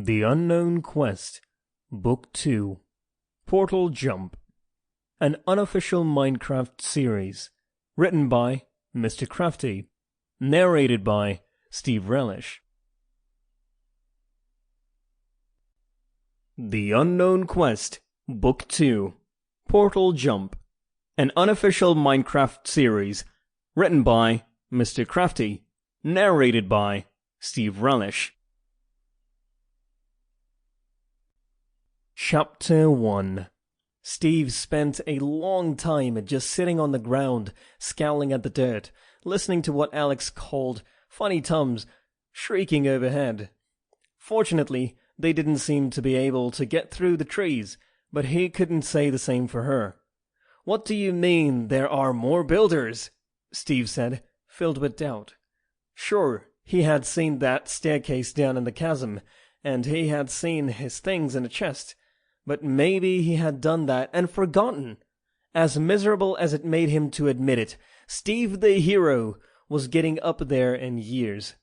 The Unknown Quest, Book 2, Portal Jump, an unofficial Minecraft series, written by Mr. Crafty, narrated by Steve Relish. The Unknown Quest, Book 2, Portal Jump, an unofficial Minecraft series, written by Mr. Crafty, narrated by Steve Relish. Chapter 1. Steve spent a long time just sitting on the ground, scowling at the dirt, listening to what Alex called funny tums shrieking overhead. Fortunately, they didn't seem to be able to get through the trees, but he couldn't say the same for her. "What do you mean there are more builders?" Steve said, filled with doubt. Sure, he had seen that staircase down in the chasm, and he had seen his things in a chest. But maybe he had done that and forgotten. As miserable as it made him to admit it, Steve the hero was getting up there in years.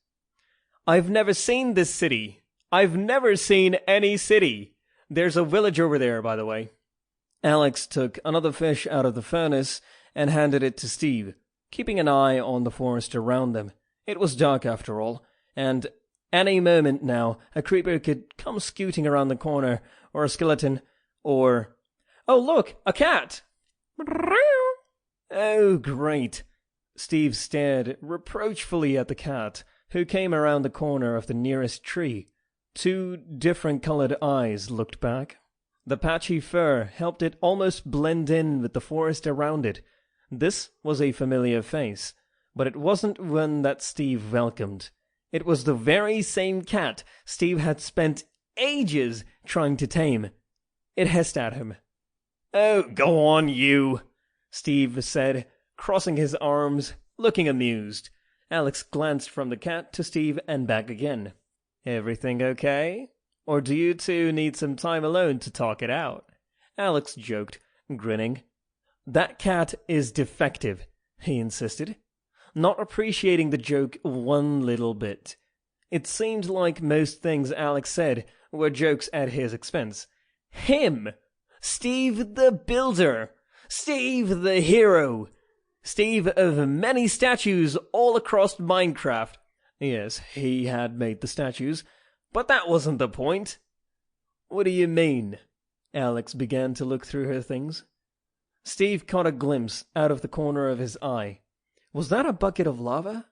"I've never seen this city. I've never seen any city. There's a village over there, by the way." Alex took another fish out of the furnace and handed it to Steve, keeping an eye on the forest around them. It was dark after all, and any moment now a creeper could come scooting around the corner, or a skeleton, or... "Oh, look! A cat!" "Oh, great!" Steve stared reproachfully at the cat, who came around the corner of the nearest tree. Two different-colored eyes looked back. The patchy fur helped it almost blend in with the forest around it. This was a familiar face, but it wasn't one that Steve welcomed. It was the very same cat Steve had spent ages trying to tame. It hissed at him. "Oh, go on, you," Steve said, crossing his arms, looking amused. Alex glanced from the cat to Steve and back again. "Everything okay? Or do you two need some time alone to talk it out?" Alex joked, grinning. "That cat is defective," he insisted, not appreciating the joke one little bit. It seemed like most things Alex said were jokes at his expense. Him! Steve the Builder! Steve the hero! Steve of many statues all across Minecraft. Yes, he had made the statues, but that wasn't the point. "What do you mean?" Alex began to look through her things. Steve caught a glimpse out of the corner of his eye. Was that a bucket of lava?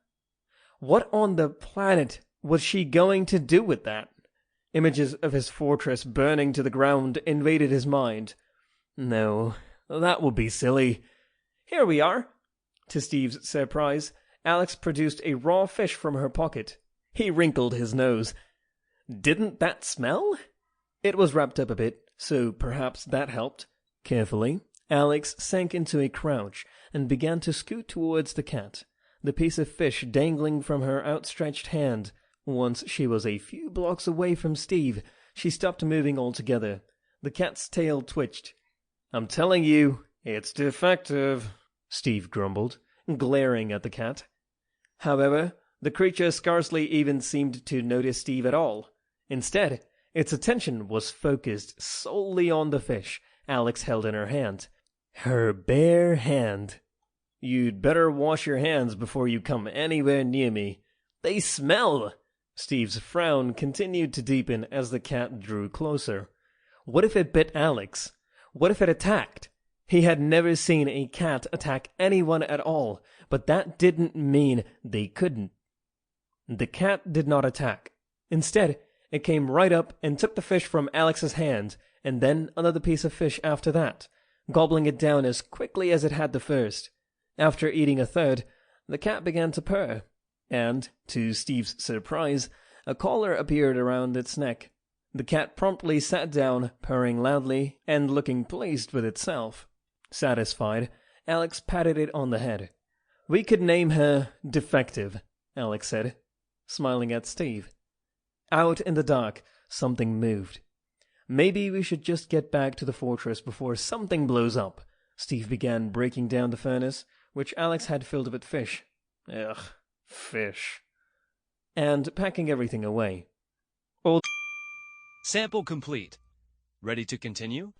What on the planet was she going to do with that? Images of his fortress burning to the ground invaded his mind. No, that would be silly. "Here we are." To Steve's surprise, Alex produced a raw fish from her pocket. He wrinkled his nose. "Didn't that smell?" It was wrapped up a bit, so perhaps that helped. Carefully, Alex sank into a crouch and began to scoot towards the cat, the piece of fish dangling from her outstretched hand. Once she was a few blocks away from Steve, she stopped moving altogether. The cat's tail twitched. "I'm telling you, it's defective," Steve grumbled, glaring at the cat. However, the creature scarcely even seemed to notice Steve at all. Instead, its attention was focused solely on the fish Alex held in her hand. Her bare hand. "You'd better wash your hands before you come anywhere near me. They smell!" Steve's frown continued to deepen as the cat drew closer. What if it bit Alex? What if it attacked? He had never seen a cat attack anyone at all, but that didn't mean they couldn't. The cat did not attack. Instead, it came right up and took the fish from Alex's hand, and then another piece of fish after that, gobbling it down as quickly as it had the first. After eating a third, the cat began to purr, and, to Steve's surprise, a collar appeared around its neck. The cat promptly sat down, purring loudly and looking pleased with itself. Satisfied, Alex patted it on the head. "We could name her Defective," Alex said, smiling at Steve. Out in the dark, something moved. "Maybe we should just get back to the fortress before something blows up." Steve began breaking down the furnace, which Alex had filled with fish. Ugh, fish. And packing everything away. Sample complete. Ready to continue?